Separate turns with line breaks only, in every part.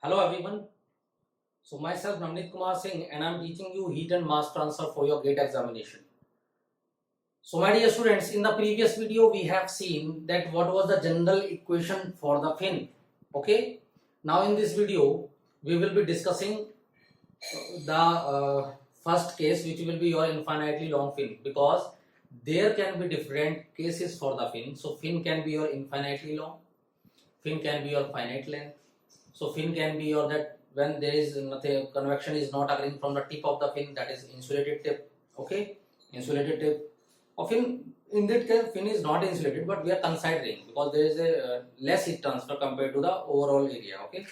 Hello everyone. So myself Navneet Kumar Singh and I am teaching you heat and mass transfer for your GATE examination. So my dear students, in the previous video we have seen that what was the general equation for the fin. Okay. Now in this video we will be discussing the first case, which will be your infinitely long fin, because there can be different cases for the fin. So fin can be your infinitely long, fin can be your finite length. So fin can be your that when there is nothing, convection is not occurring from the tip of the fin, that is insulated tip. Okay, insulated tip. Or fin, in that case fin is not insulated, but we are considering because there is a less heat transfer compared to the overall area. Okay,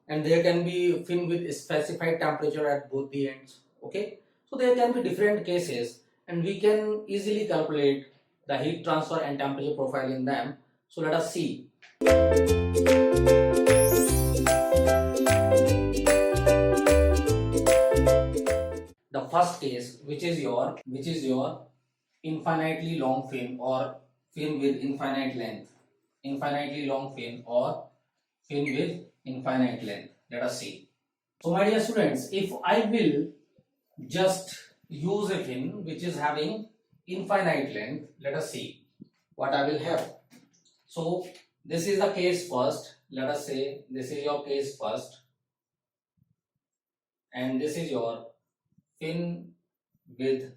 and there can be fin with specified temperature at both the ends. Okay, so there can be different cases and we can easily calculate the heat transfer and temperature profile in them. So let us see. The first case, which is your infinitely long fin or fin with infinite length, infinitely long fin or fin with infinite length. Let us see. So my dear students, if I will just use a fin which is having infinite length, let us see what I will have. So this is the case first. Let us say this is your case first and this is your fin with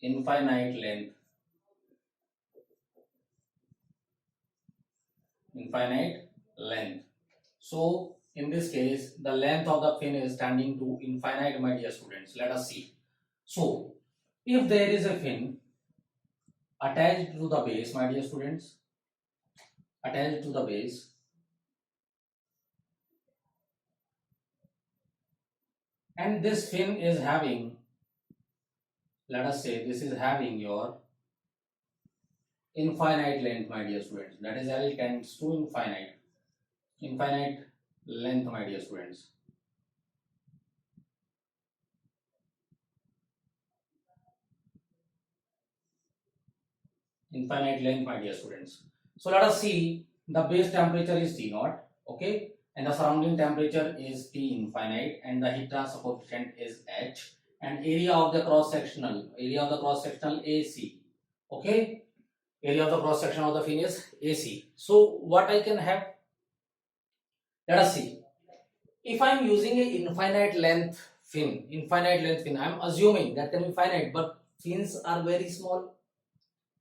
infinite length, infinite length. So in this case the length of the fin is tending to infinite, my dear students. Let us see. So if there is a fin attached to the base, my dear students, attached to the base, and this fin is having, let us say this is having your infinite length, my dear students, that is L tends to infinite length, my dear students. Infinite length, my dear students. So let us see, the base temperature is T naught, okay, and the surrounding temperature is T infinite, and the heat transfer coefficient is H, and area of the cross sectional AC, okay, area of the cross section of the fin is AC. So what I can have, let us see. If I am using a infinite length fin, I am assuming that can be finite, but fins are very small.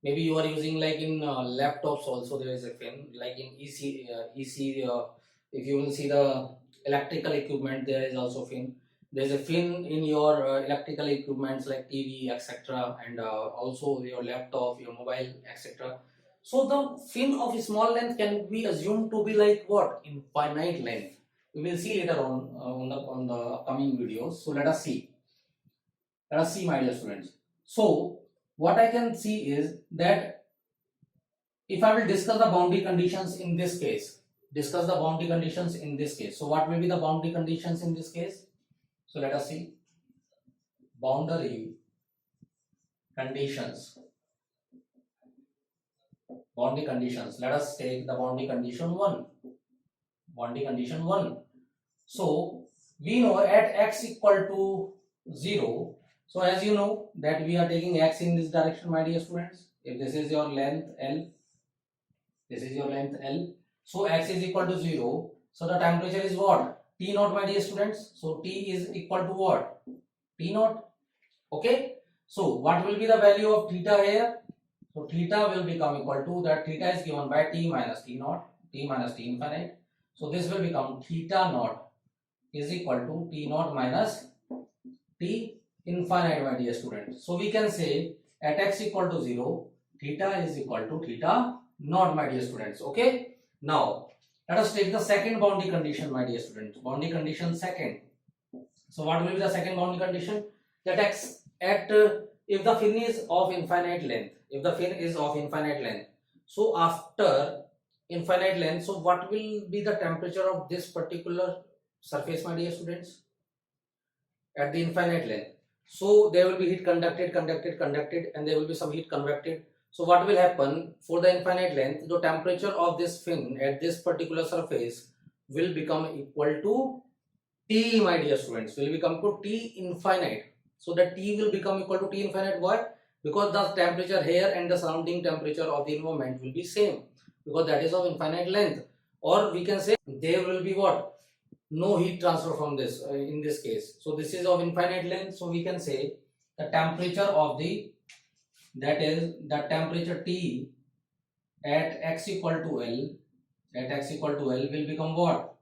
Maybe you are using like in laptops also there is a fin, like in EC, if you will see the electrical equipment, there is also fin. There is a fin in your electrical equipments like TV, etc., and also your laptop, your mobile, etc. So the fin of a small length can be assumed to be like what? Infinite length. We will see later on the upcoming videos. So let us see. Let us see, my dear students. So what I can see is that if I will discuss the boundary conditions in this case, so what will be the boundary conditions in this case? So let us see. Boundary conditions. Let us take the boundary condition 1. So we know at x equal to 0. So as you know that we are taking x in this direction, my dear students. If this is your length L, so x is equal to 0. So the temperature is what? T naught, my dear students. So T is equal to what? T naught. Okay. So what will be the value of theta here? So theta will become equal to, that theta is given by T minus T naught, T minus T infinite. So this will become theta naught is equal to T naught minus T infinite, my dear students. So we can say at x equal to 0, theta is equal to theta naught, my dear students. Okay. Now let us take the second boundary condition, my dear students. Boundary condition second. So what will be the second boundary condition? That x at if the fin is of infinite length, so after infinite length, so what will be the temperature of this particular surface, my dear students, at the infinite length? So there will be heat conducted, and there will be some heat convected. So what will happen for the infinite length? The temperature of this fin at this particular surface will become equal to T, my dear students, will become to T infinite. So that T will become equal to T infinite. Why? Because the temperature here and the surrounding temperature of the environment will be same, because that is of infinite length. Or we can say there will be what? No heat transfer from this in this case. So this is of infinite length. So we can say the temperature of the, that is the temperature T at x equal to L, at x equal to L will become what?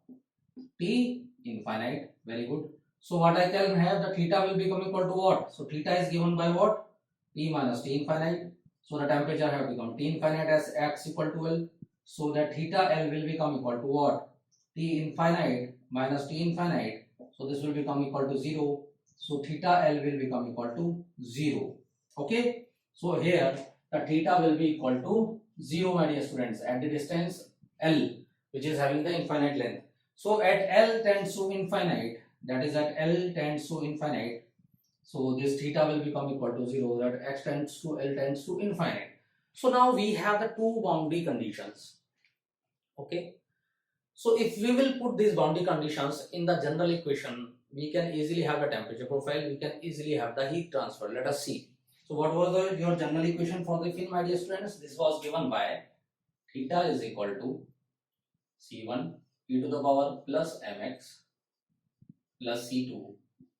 T infinite. Very good. So what I can have, the theta will become equal to what? So theta is given by what? T minus T infinite. So the temperature have become T infinite as x equal to L. So that theta L will become equal to what? T infinite minus T infinite. So this will become equal to 0. So theta L will become equal to 0. Okay. So here the theta will be equal to 0, my dear students, at the distance L, which is having the infinite length. So at L tends to infinite, that is at L tends to infinite, so this theta will become equal to 0, that x tends to L tends to infinite. So now we have the two boundary conditions. Okay. So if we will put these boundary conditions in the general equation, we can easily have the temperature profile, we can easily have the heat transfer. Let us see. So what was your general equation for the fin, my dear students? This was given by theta is equal to C1 e to the power plus mx plus C2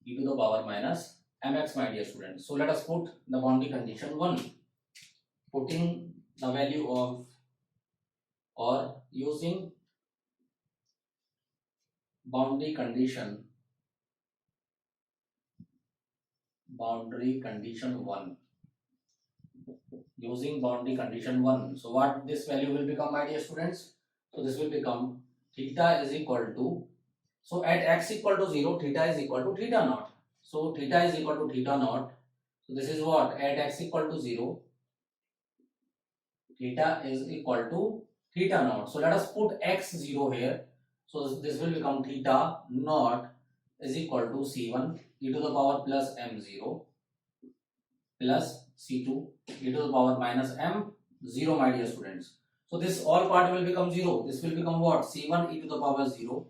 e to the power minus mx, my dear students. So let us put the boundary condition 1. Putting the value of, or using boundary condition 1, using boundary condition 1. So what this value will become, my dear students? So this will become theta is equal to, so at x equal to 0, theta is equal to theta naught. So theta is equal to theta naught. So this is what? At x equal to 0, theta is equal to theta naught. So let us put x0 here. So this will become theta naught is equal to C1 e to the power plus m0 plus C2 e to the power minus m0, my dear students. So this all part will become 0. This will become what? C1 e to the power 0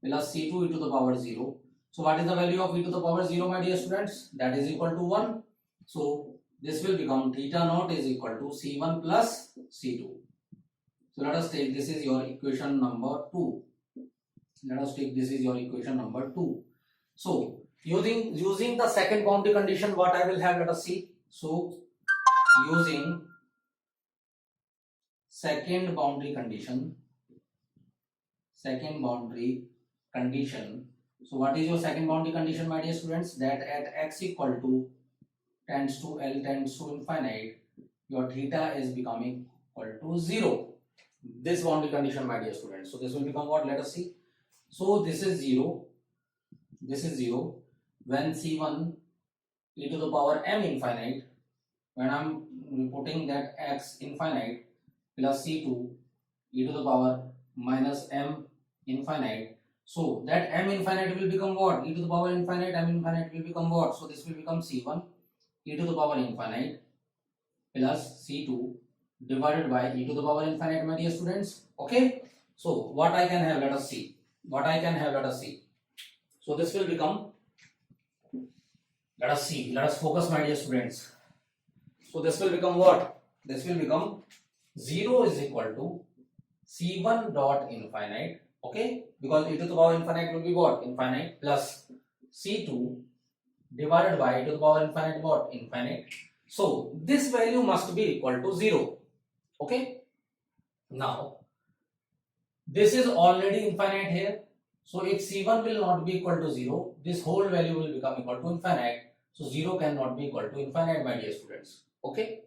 plus C2 e to the power 0. So what is the value of e to the power 0, my dear students? That is equal to 1. So this will become theta naught is equal to C1 plus C2. So let us take, this is your equation number 2. Let us take, this is your equation number 2. So using the second boundary condition, what I will have, let us see. So using second boundary condition, so what is your second boundary condition, my dear students? That at x equal to tends to L tends to infinite, your theta is becoming equal to 0. This boundary condition, my dear students. So this will become what? Let us see. So this is 0. This is 0 when C1 e to the power m infinite, when I'm putting that x infinite plus C2 e to the power minus m infinite. So that m infinite will become what? E to the power infinite, m infinite will become what? So this will become C1 e to the power infinite plus C2 divided by e to the power infinite, my dear students. Okay. So what I can have, let us see. What I can have, let us see. So this will become, let us see, let us focus, my dear students. So this will become what? This will become 0 is equal to C1 dot infinite, okay, because e to the power infinite will be what? Infinite, plus C2 divided by e to the power infinite what? Infinite. So this value must be equal to 0, okay. Now this is already infinite here. So if C1 will not be equal to 0, this whole value will become equal to infinite. So 0 cannot be equal to infinite, my dear students. Okay.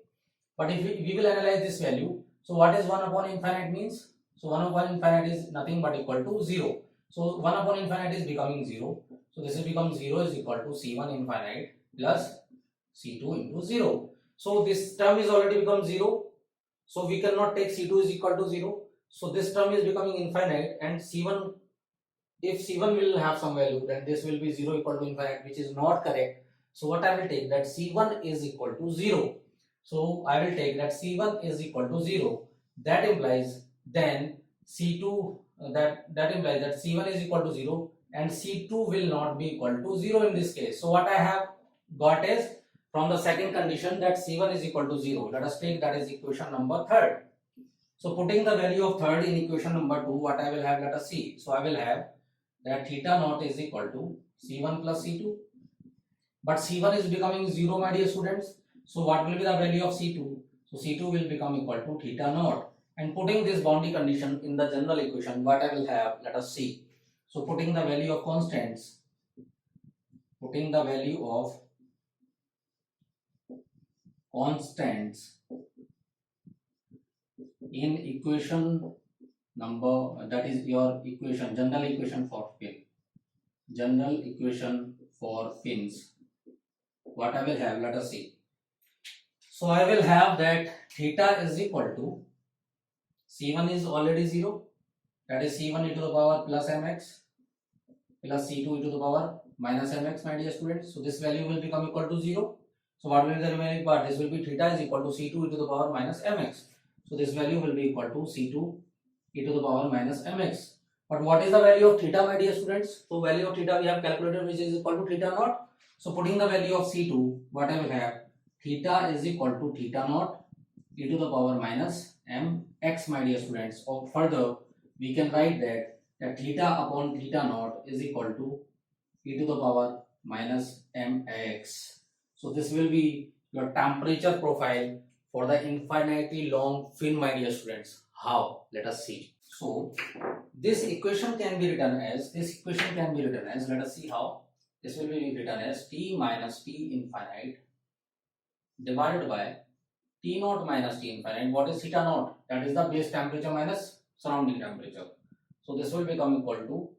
But if we will analyze this value, so what is 1 upon infinite means? So 1 upon infinite is nothing but equal to 0. So 1 upon infinite is becoming 0. So this will become 0 is equal to C1 infinite plus C2 into 0. So this term is already become 0. So we cannot take C2 is equal to 0. So this term is becoming infinite, and C1, if C1 will have some value, then this will be 0 equal to infinite, which is not correct. So what I will take, that C1 is equal to 0. So I will take that C1 is equal to 0. That implies then C2 that implies that C1 is equal to 0 and C2 will not be equal to 0 in this case. So what I have got is from the second condition that C1 is equal to 0. Let us take that is equation number third. So putting the value of third in equation number 2, what I will have, let us see. So I will have that theta naught is equal to C1 plus C2. But C1 is becoming 0, my dear students. So what will be the value of C2? So C2 will become equal to theta naught. And putting this boundary condition in the general equation, what I will have, let us see. So putting the value of constants, in equation number, that is your equation, general equation for fins, what I will have, let us see. So I will have that theta is equal to C1 is already 0, that is C1 e to the power plus mx plus C2 e to the power minus mx, my dear students. So this value will become equal to 0. So what will be the remaining part? This will be theta is equal to C2 e to the power minus mx. So this value will be equal to C2 e to the power minus mx. But what is the value of theta, my dear students? So value of theta we have calculated, which is equal to theta naught. So putting the value of C2, what I will have, theta is equal to theta naught e to the power minus mx, my dear students. Or further, we can write that theta upon theta naught is equal to e to the power minus mx. So this will be your temperature profile for the infinitely long fin, my dear students. How? Let us see. So this equation can be written as, let us see how. This will be written as T minus T infinite divided by T naught minus T infinite. What is theta naught? That is the base temperature minus surrounding temperature. So this will become equal to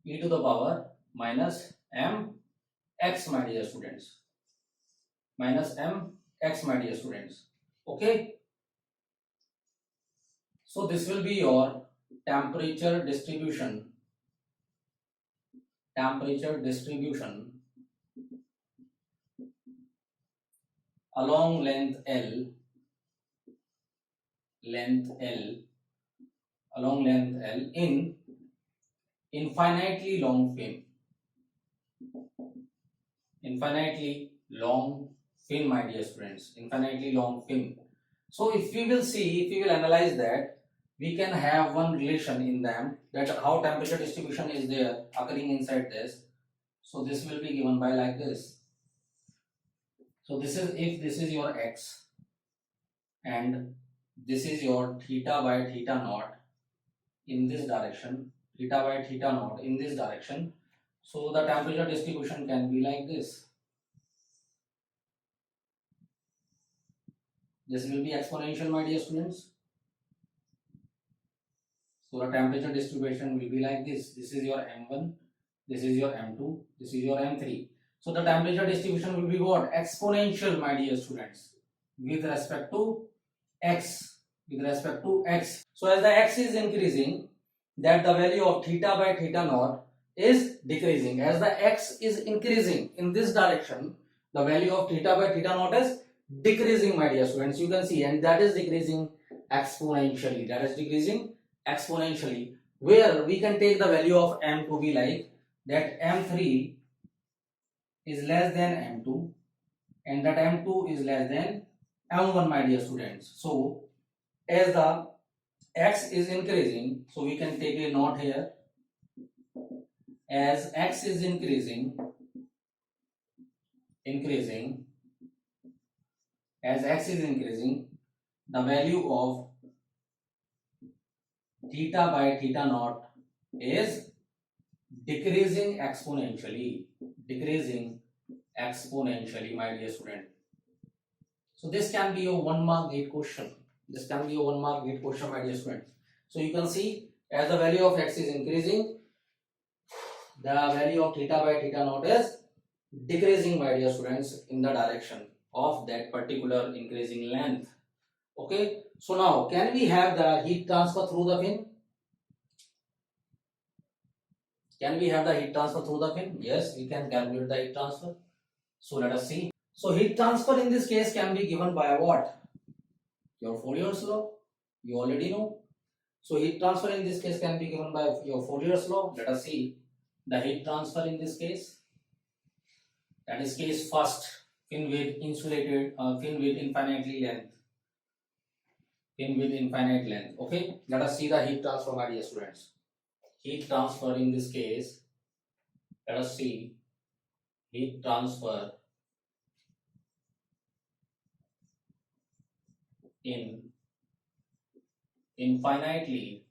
e to the power minus mx, my dear students. Minus mx, my dear students. Okay. So this will be your temperature distribution along length L in infinitely long fin. My dear students, infinitely long fin. So if we will analyze that, we can have one relation in them, that how temperature distribution is there occurring inside this. So this will be given by like this. So this is, if this is your x and this is your theta by theta naught in this direction, so the temperature distribution can be like this. This will be exponential, my dear students. So the temperature distribution will be like this. This is your M1, this is your M2, this is your M3. So the temperature distribution will be what? Exponential, my dear students, with respect to x. So as the x is increasing, that the value of theta by theta naught is decreasing. As the x is increasing in this direction, the value of theta by theta naught is decreasing, my dear students. You can see, and that is decreasing exponentially. Where we can take the value of m to be like that M3 is less than M2 and that M2 is less than M1, my dear students. So as the x is increasing, so we can take a note here. As x is increasing, the value of theta by theta naught is decreasing exponentially, my dear student. So this can be a 1 mark gate question. My dear student. So you can see, as the value of x is increasing, the value of theta by theta naught is decreasing, my dear students, in the direction of that particular increasing length. Okay. So now, can we have the heat transfer through the fin? Yes, we can calculate the heat transfer. So let us see. So heat transfer in this case can be given by what? Your Fourier's law, you already know. So heat transfer in this case can be given by your Fourier's law. Let us see the heat transfer in this case. That is case first, fin with insulated, fin with infinitely length. Fin with infinite length. Okay, let us see the heat transfer, my dear students. Heat transfer in this case, let us see heat transfer in infinitely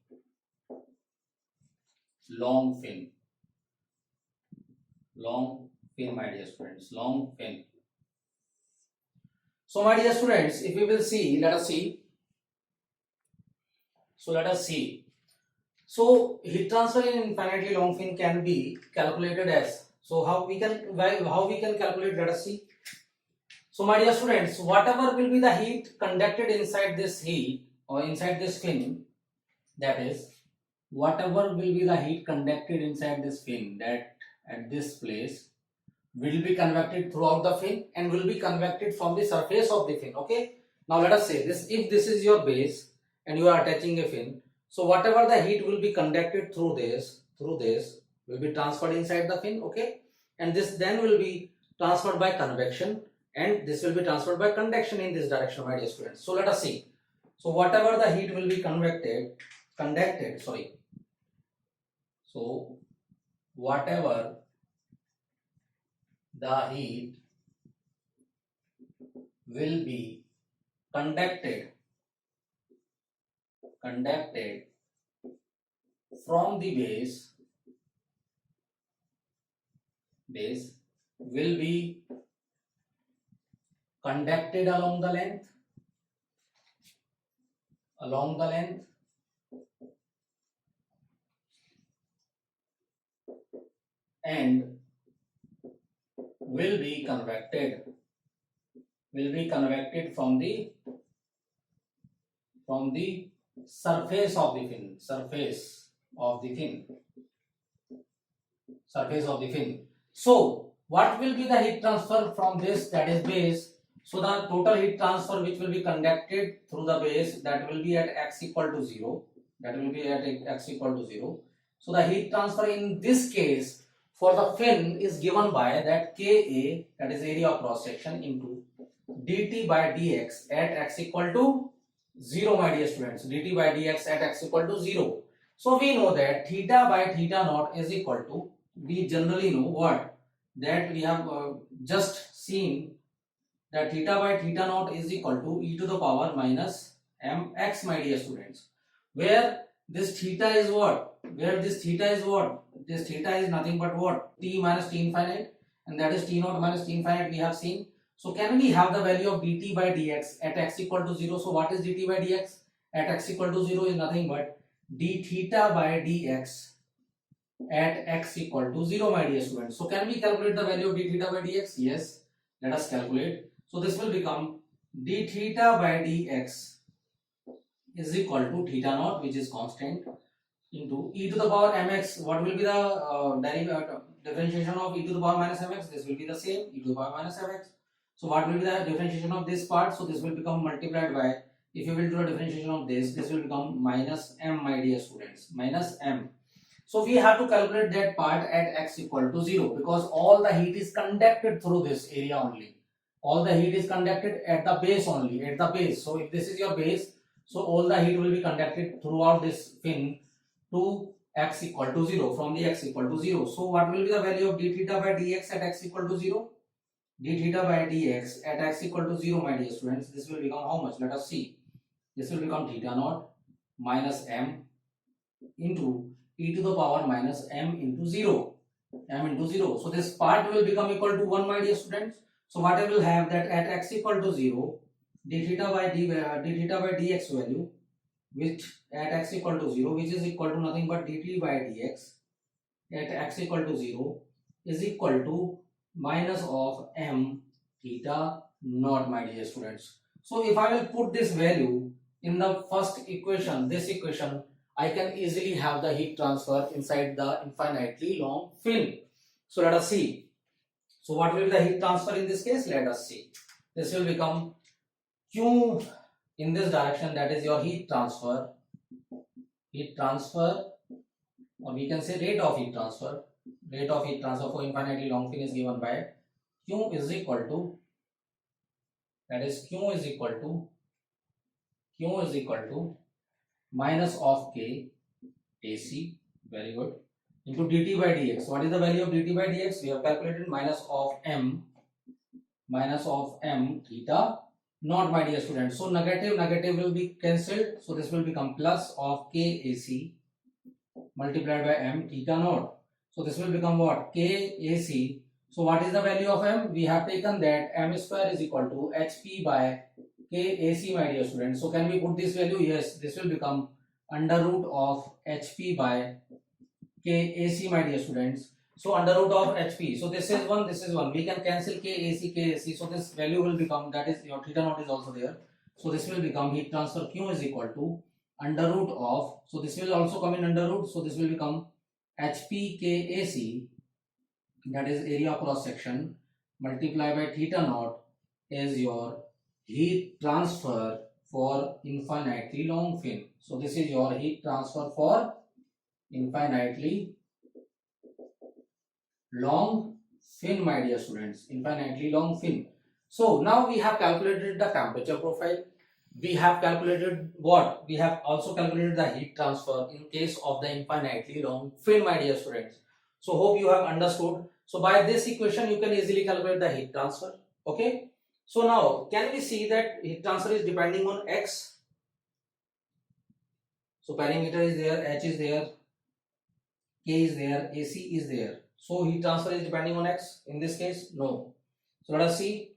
long fin. Long fin, my dear students, long fin. So my dear students, if we will see, let us see. So let us see. So heat transfer in infinitely long fin can be calculated as. So how we can calculate? Let us see. So my dear students, whatever will be the heat conducted inside this heat or inside this fin, that is, whatever will be the heat conducted inside this fin, that at this place will be convected throughout the fin and will be convected from the surface of the fin. Okay. Now let us say this: if this is your base and you are attaching a fin, so whatever the heat will be conducted through this will be transferred inside the fin. Okay, and this then will be transferred by convection, and this will be transferred by conduction in this direction, my dear students. So let us see. So whatever the heat will be conducted. So whatever the heat will be conducted from the base will be conducted along the length and will be convected from the surface of the fin. So what will be the heat transfer from this, that is base? So the total heat transfer which will be conducted through the base, that will be at x equal to 0. So the heat transfer in this case for the fin is given by that Ka, that is area of cross section, into dt by dx at x equal to 0, my dear students. Dt by dx at x equal to 0. So we know that theta by theta naught is equal to, we generally know what, that we have just seen that theta by theta naught is equal to e to the power minus mx, my dear students, where this theta is what? This theta is nothing but what? T minus T infinite, and that is T naught minus T infinite we have seen. So can we have the value of dt by dx at x equal to 0? So what is dt by dx at x equal to 0 is nothing but d theta by dx at x equal to 0, my dear students. So can we calculate the value of d theta by dx? Yes, let us calculate. So this will become d theta by dx is equal to theta naught, which is constant, into e to the power mx. What will be the differentiation of e to the power minus mx? This will be the same, e to the power minus mx. So what will be the differentiation of this part? So this will become multiplied by, if you will do a differentiation of this will become minus m, my dear students, minus m. So we have to calculate that part at x equal to 0, because all the heat is conducted through this area only. All the heat is conducted at the base only, at the base. So if this is your base, so all the heat will be conducted throughout this fin to x equal to 0, from the x equal to 0. So what will be the value of d theta by dx at x equal to 0? D theta by dx at x equal to 0, my dear students, this will become how much? Let us see. This will become theta naught minus m into e to the power minus m into 0. So this part will become equal to 1, my dear students. So what I will have, that at x equal to 0, d theta by dx value, which at x equal to 0, which is equal to nothing but dt by dx at x equal to 0 is equal to minus of m theta naught, my dear students. So if I will put this value in the first equation, this equation, I can easily have the heat transfer inside the infinitely long fin. So let us see. So what will be the heat transfer in this case? Let us see. This will become Q in this direction, that is your heat transfer heat transfer, or we can say rate of heat transfer. Rate of heat transfer for infinitely long fin is given by Q is equal to, that is Q is equal to minus of K AC, very good, into dt by dx. What is the value of dt by dx? We have calculated minus of m theta naught, my dear student. So negative will be cancelled, so this will become plus of K AC multiplied by m theta naught. So this will become what? K AC. So what is the value of m? We have taken that m square is equal to HP by K AC, my dear student. So can we put this value? Yes, this will become under root of HP by K AC, my dear students. So under root of HP. So this is 1, this is 1. We can cancel K AC. So this value will become, that is your theta naught is also there. So this will become heat transfer Q is equal to under root of, so this will also come in under root. So this will become HP K AC, that is area cross section, multiplied by theta naught is your heat transfer for infinitely long fin. So this is your heat transfer for infinitely long fin, my dear students, infinitely long fin. So now we have calculated the temperature profile. We have calculated what? We have also calculated the heat transfer in case of the infinitely long fin, my dear students. So hope you have understood. So by this equation you can easily calculate the heat transfer. Okay. So now can we see that heat transfer is depending on X? So perimeter is there, H is there, K is there, AC is there. So heat transfer is depending on X. In this case, no. So let us see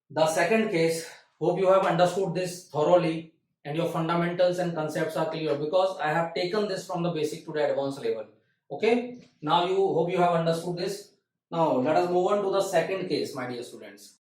the second case. Hope you have understood this thoroughly and your fundamentals and concepts are clear, because I have taken this from the basic to the advanced level. Okay. Now hope you have understood this. Now let us move on to the second case, my dear students.